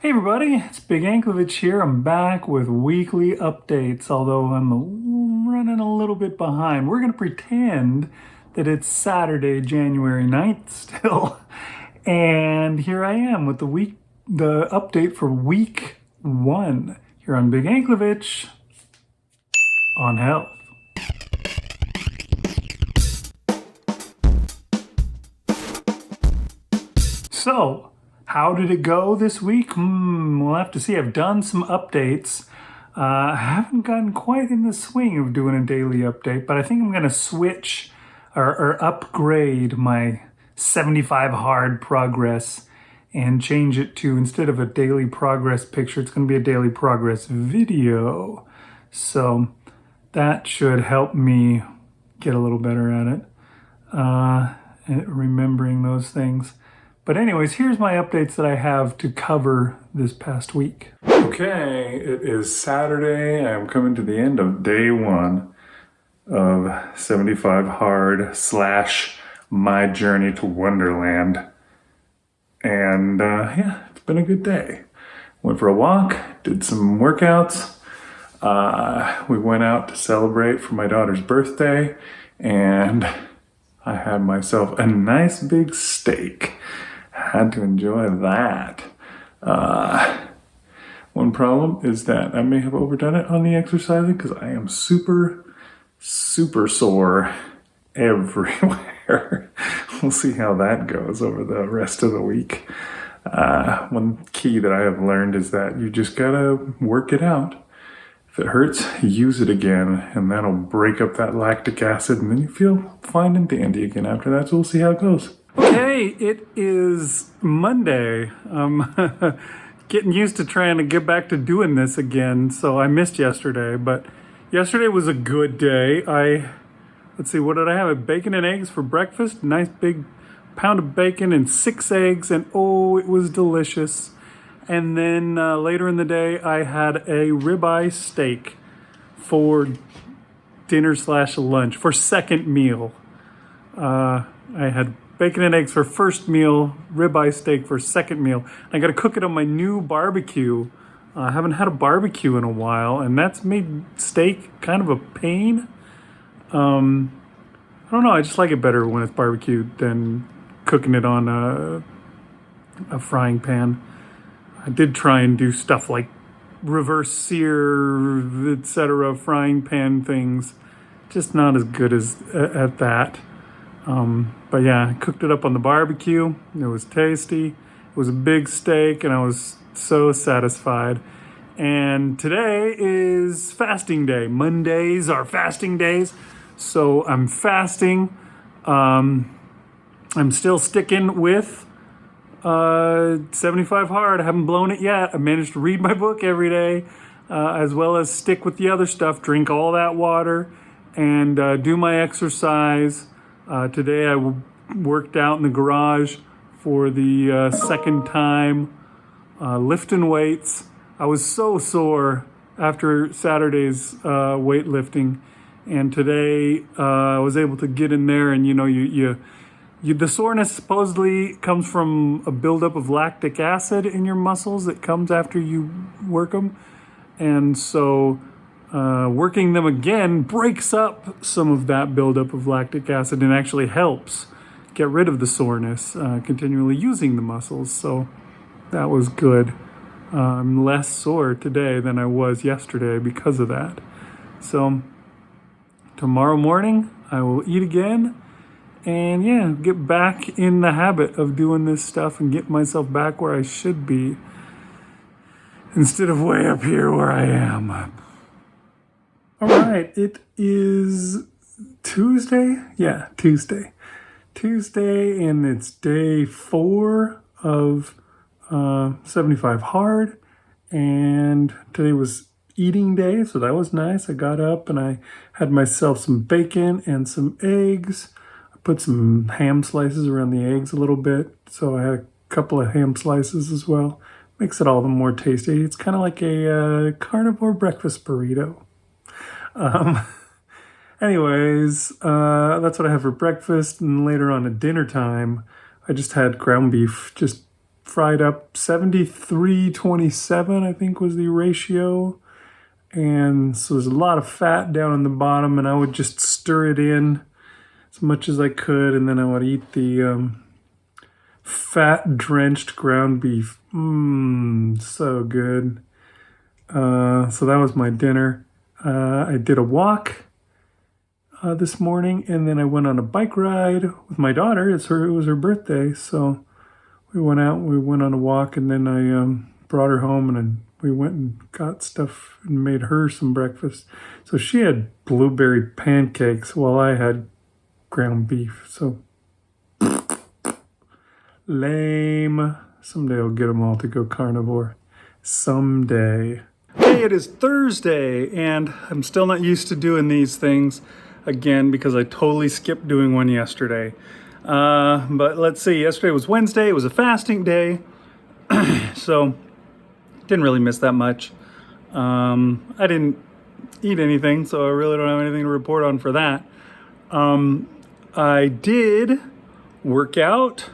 Hey everybody, it's Big Anklevich here. I'm back with weekly updates, although I'm running a little bit behind. We're going to pretend that it's Saturday, January 9th still. And here I am with the update for week 1 here on Big Anklevich on health. So, how did it go this week? We'll have to see. I've done some updates. I haven't gotten quite in the swing of doing a daily update, but I think I'm going to switch or upgrade my 75 hard progress and change it to, instead of a daily progress picture, it's going to be a daily progress video. So that should help me get a little better at it, remembering those things. But anyways, here's my updates that I have to cover this past week. Okay, it is Saturday. I'm coming to the end of day 1 of 75 hard / my journey to Wonderland. And yeah, it's been a good day. Went for a walk, did some workouts. We went out to celebrate for my daughter's birthday, and I had myself a nice big steak. Had to enjoy that. One problem is that I may have overdone it on the exercising because I am super sore everywhere. We'll see how that goes over the rest of the week. One key that I have learned is that you just gotta work it out. If it hurts, use it again, and that'll break up that lactic acid, and then you feel fine and dandy again after that, so we'll see how it goes. Okay, it is Monday. I'm getting used to trying to get back to doing this again, so I missed yesterday, but yesterday was a good day. Let's see, what did I have? Bacon and eggs for breakfast, nice big pound of bacon and 6 eggs, and oh, it was delicious. And then later in the day, I had a ribeye steak for dinner / lunch, for second meal. I had bacon and eggs for first meal, ribeye steak for second meal. I got to cook it on my new barbecue. I haven't had a barbecue in a while, and that's made steak kind of a pain. I don't know, I just like it better when it's barbecued than cooking it on a frying pan. I did try and do stuff like reverse sear, etc., frying pan things. Just not as good as at that. But yeah, I cooked it up on the barbecue. It was tasty. It was a big steak, and I was so satisfied. And today is fasting day. Mondays are fasting days. So I'm fasting. I'm still sticking with 75 hard. I haven't blown it yet. I managed to read my book every day, as well as stick with the other stuff, drink all that water, and do my exercise. Today I worked out in the garage for the second time, lifting weights. I was so sore after Saturday's weightlifting, and today I was able to get in there, and the soreness supposedly comes from a buildup of lactic acid in your muscles that comes after you work them. And so working them again breaks up some of that buildup of lactic acid and actually helps get rid of the soreness, continually using the muscles. So that was good. I'm less sore today than I was yesterday because of that. So tomorrow morning I will eat again. And yeah, get back in the habit of doing this stuff and get myself back where I should be, instead of way up here where I am. All right, it is Tuesday. Yeah, Tuesday, and it's day 4 of 75 hard. And today was eating day, so that was nice. I got up and I had myself some bacon and some eggs. Put some ham slices around the eggs a little bit, so I had a couple of ham slices as well. Makes it all the more tasty. It's kind of like a carnivore breakfast burrito. Anyways, that's what I have for breakfast, and later on at dinner time, I just had ground beef, just fried up 73-27, I think was the ratio. And so there's a lot of fat down in the bottom, and I would just stir it in as much as I could, and then I would eat the fat-drenched ground beef. So good. So that was my dinner. I did a walk this morning, and then I went on a bike ride with my daughter. It was her birthday, so we went out, we went on a walk, and then I brought her home, and we went and got stuff and made her some breakfast. So she had blueberry pancakes while I had ground beef. So lame. Someday I'll get them all to go carnivore. Someday. Hey, it is Thursday, and I'm still not used to doing these things again because I totally skipped doing one yesterday. But let's see, yesterday was Wednesday. It was a fasting day, so didn't really miss that much. I didn't eat anything, so I really don't have anything to report on for that. I did work out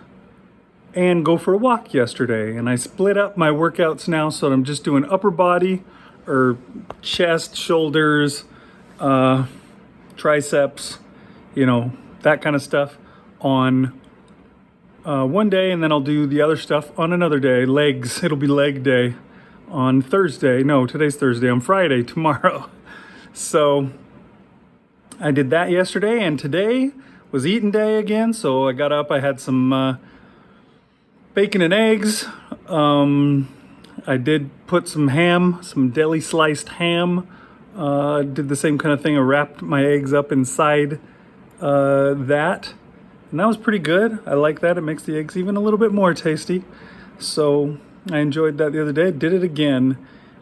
and go for a walk yesterday, and I split up my workouts now, so I'm just doing upper body or chest, shoulders, triceps, that kind of stuff on one day, and then I'll do the other stuff on another day. Legs, it'll be leg day on Thursday. No, today's Thursday. On Friday, tomorrow. So I did that yesterday, and today was eating day again. So I got up, I had some bacon and eggs. I did put some ham, some deli sliced ham. Did the same kind of thing. I wrapped my eggs up inside that. And that was pretty good. I like that. It makes the eggs even a little bit more tasty. So I enjoyed that the other day. Did it again.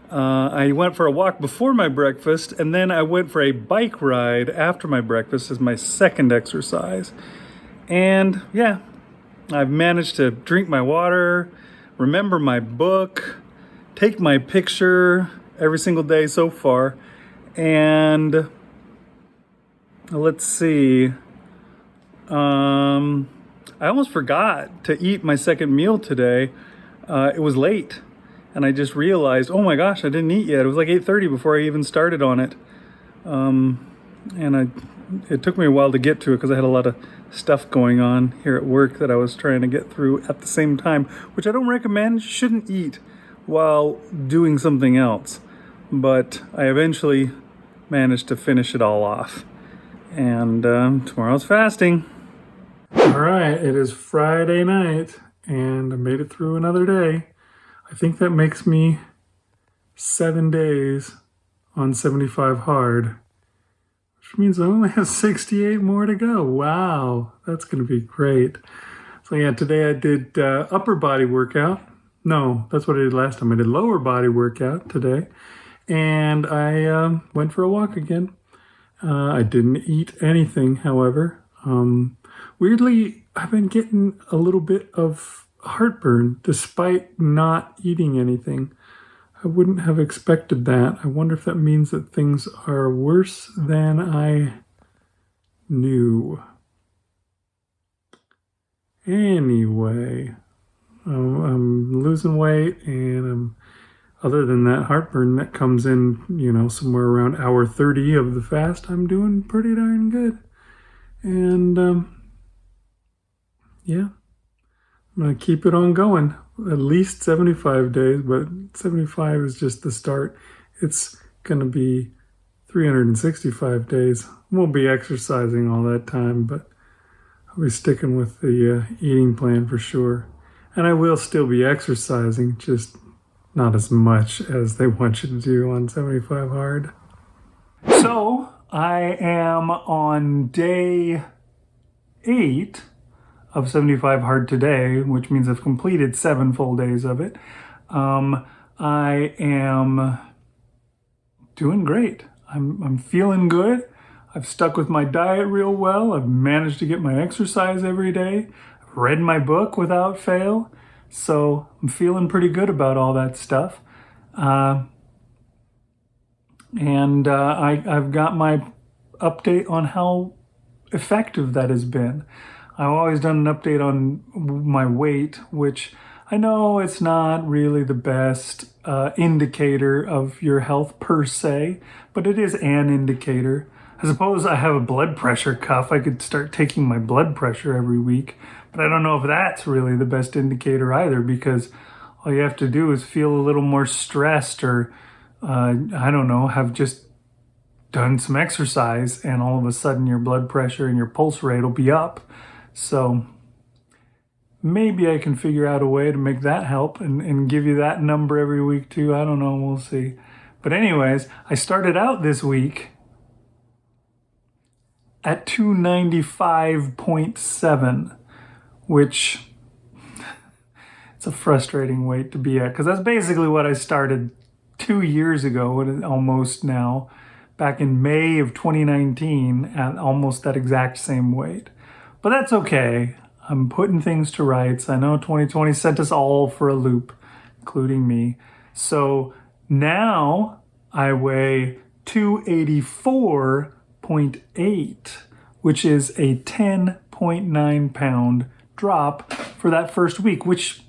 I went for a walk before my breakfast, and then I went for a bike ride after my breakfast as my second exercise. And yeah, I've managed to drink my water, remember my book, take my picture every single day so far. And let's see. I almost forgot to eat my second meal today. It was late, and I just realized, oh my gosh, I didn't eat yet. It was like 8:30 before I even started on it. It took me a while to get to it because I had a lot of stuff going on here at work that I was trying to get through at the same time, which I don't recommend. You shouldn't eat while doing something else. But I eventually managed to finish it all off. And tomorrow's fasting. All right, it is Friday night, and I made it through another day. I think that makes me 7 days on 75 hard, which means I only have 68 more to go. Wow, that's going to be great. So yeah, today I did upper body workout. No, that's what I did last time. I did lower body workout today, and I went for a walk again. I didn't eat anything, however. Weirdly, I've been getting a little bit of heartburn despite not eating anything. I wouldn't have expected that. I wonder if that means that things are worse than I knew. Anyway, I'm losing weight, and other than that heartburn that comes in, somewhere around hour 30 of the fast, I'm doing pretty darn good. And yeah, I'm going to keep it on going. At least 75 days, but 75 is just the start. It's going to be 365 days. Won't be exercising all that time, but I'll be sticking with the eating plan for sure. And I will still be exercising, just not as much as they want you to do on 75 hard. So I am on day 8 of 75 hard today, which means I've completed 7 full days of it. I am doing great. I'm feeling good. I've stuck with my diet real well. I've managed to get my exercise every day. I've read my book without fail. So I'm feeling pretty good about all that stuff. I've got my update on how effective that has been. I've always done an update on my weight, which I know it's not really the best indicator of your health per se, but it is an indicator. I suppose I have a blood pressure cuff. I could start taking my blood pressure every week, but I don't know if that's really the best indicator either, because all you have to do is feel a little more stressed or, I don't know, have just done some exercise and all of a sudden your blood pressure and your pulse rate will be up. So maybe I can figure out a way to make that help and give you that number every week too. I don't know, we'll see. But anyways, I started out this week at 295.7, which it's a frustrating weight to be at, because that's basically what I started 2 years ago, almost now, back in May of 2019 at almost that exact same weight. But that's okay. I'm putting things to rights. I know 2020 sent us all for a loop, including me. So now I weigh 284.8, which is a 10.9 pound drop for that first week, which,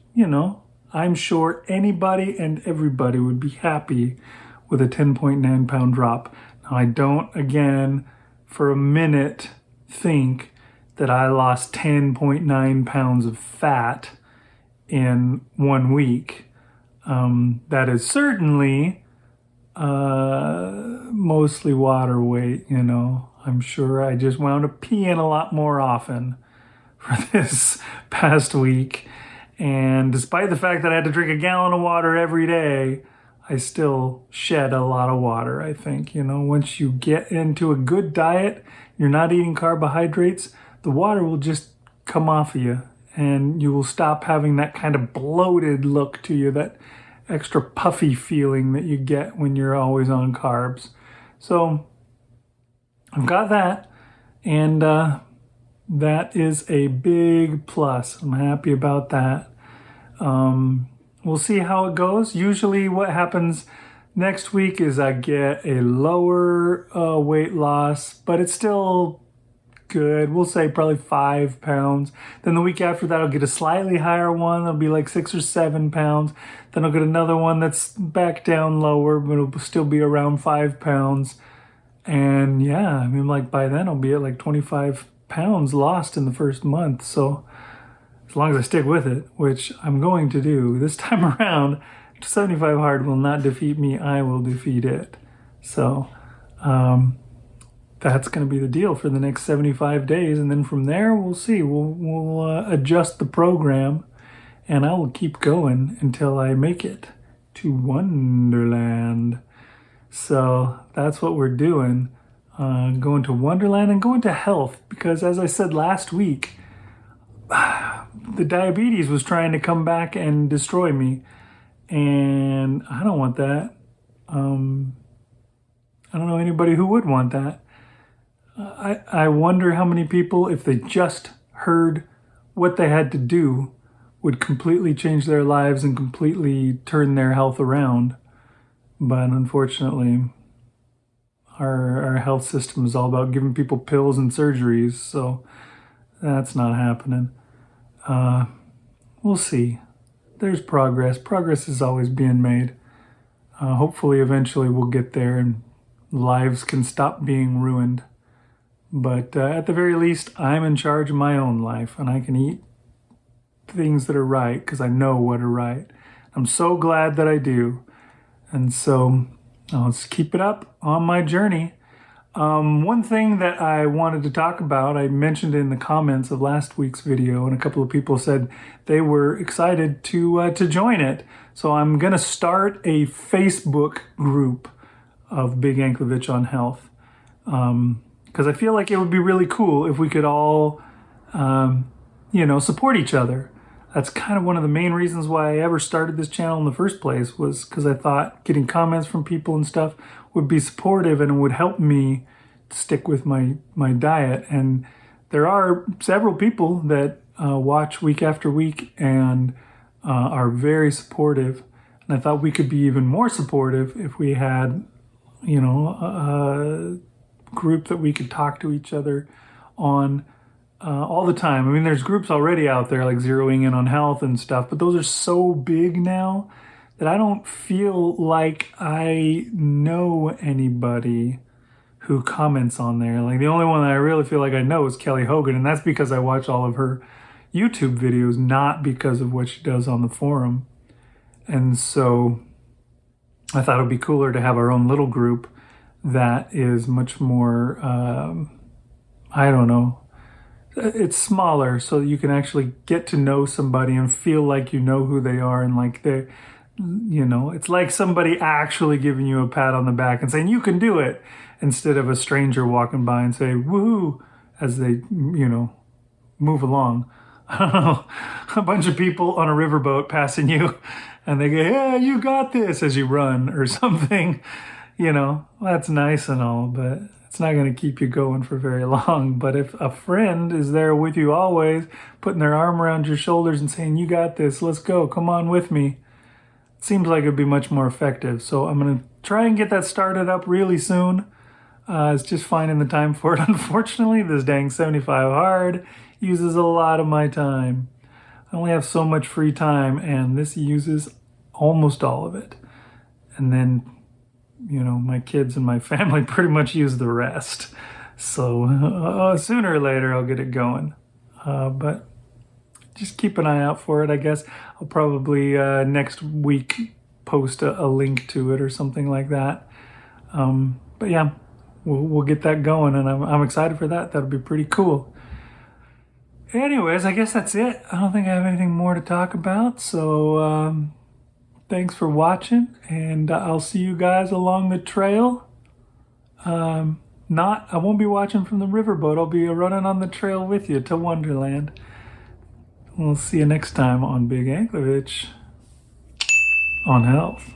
I'm sure anybody and everybody would be happy with a 10.9 pound drop. Now, I don't, again, for a minute think that I lost 10.9 pounds of fat in 1 week. That is certainly mostly water weight, I'm sure I just wound up peeing a lot more often for this past week. And despite the fact that I had to drink a gallon of water every day, I still shed a lot of water, I think. Once you get into a good diet, you're not eating carbohydrates, the water will just come off of you and you will stop having that kind of bloated look to you, that extra puffy feeling that you get when you're always on carbs. So I've got that, and that is a big plus. I'm happy about that. We'll see how it goes. Usually what happens next week is I get a lower weight loss, but it's still good. We'll say probably 5 pounds. Then the week after that, I'll get a slightly higher one. It'll be like 6 or 7 pounds. Then I'll get another one that's back down lower, but it'll still be around 5 pounds. And yeah, by then I'll be at like 25 pounds lost in the first month. So as long as I stick with it, which I'm going to do this time around, 75 hard will not defeat me. I will defeat it. So that's going to be the deal for the next 75 days. And then from there, we'll see. We'll adjust the program, and I will keep going until I make it to Wonderland. So that's what we're doing. Going to Wonderland and going to health, because as I said last week, the diabetes was trying to come back and destroy me, and I don't want that. I don't know anybody who would want that. I wonder how many people, if they just heard what they had to do, would completely change their lives and completely turn their health around. But unfortunately, our health system is all about giving people pills and surgeries, so that's not happening. We'll see. There's progress. Progress is always being made. Hopefully, eventually we'll get there and lives can stop being ruined. But at the very least, I'm in charge of my own life, and I can eat things that are right because I know what are right. I'm so glad that I do. And so I'll just keep it up on my journey. One thing that I wanted to talk about, I mentioned in the comments of last week's video, and a couple of people said they were excited to join it. So I'm going to start a Facebook group of Big Anklevich on health. Because I feel like it would be really cool if we could all, support each other. That's kind of one of the main reasons why I ever started this channel in the first place, was because I thought getting comments from people and stuff would be supportive and it would help me stick with my diet. And there are several people that watch week after week and are very supportive. And I thought we could be even more supportive if we had, a group that we could talk to each other on all the time. I mean, there's groups already out there like zeroing in on health and stuff, but those are so big now that I don't feel like I know anybody who comments on there. Like the only one that I really feel like I know is Kelly Hogan, and that's because I watch all of her YouTube videos, not because of what she does on the forum. And so I thought it would be cooler to have our own little group that is much more, I don't know, it's smaller, so you can actually get to know somebody and feel like you know who they are, and like they're, it's like somebody actually giving you a pat on the back and saying you can do it, instead of a stranger walking by and say woohoo as they move along. I don't know, a bunch of people on a riverboat passing you and they go, yeah, you got this, as you run or something. That's nice and all, but it's not going to keep you going for very long. But if a friend is there with you always, putting their arm around your shoulders and saying, you got this, let's go, come on with me, it seems like it'd be much more effective. So I'm going to try and get that started up really soon. It's just finding the time for it. Unfortunately, this dang 75 hard uses a lot of my time. I only have so much free time, and this uses almost all of it. And then my kids and my family pretty much use the rest. So sooner or later I'll get it going. But just keep an eye out for it, I guess. I'll probably next week post a link to it or something like that. But yeah, we'll get that going, and I'm excited for that. That'll be pretty cool. Anyways, I guess that's it. I don't think I have anything more to talk about. So thanks for watching, and I'll see you guys along the trail. I won't be watching from the riverboat. I'll be running on the trail with you to Wonderland. We'll see you next time on Big Anklovich on Health.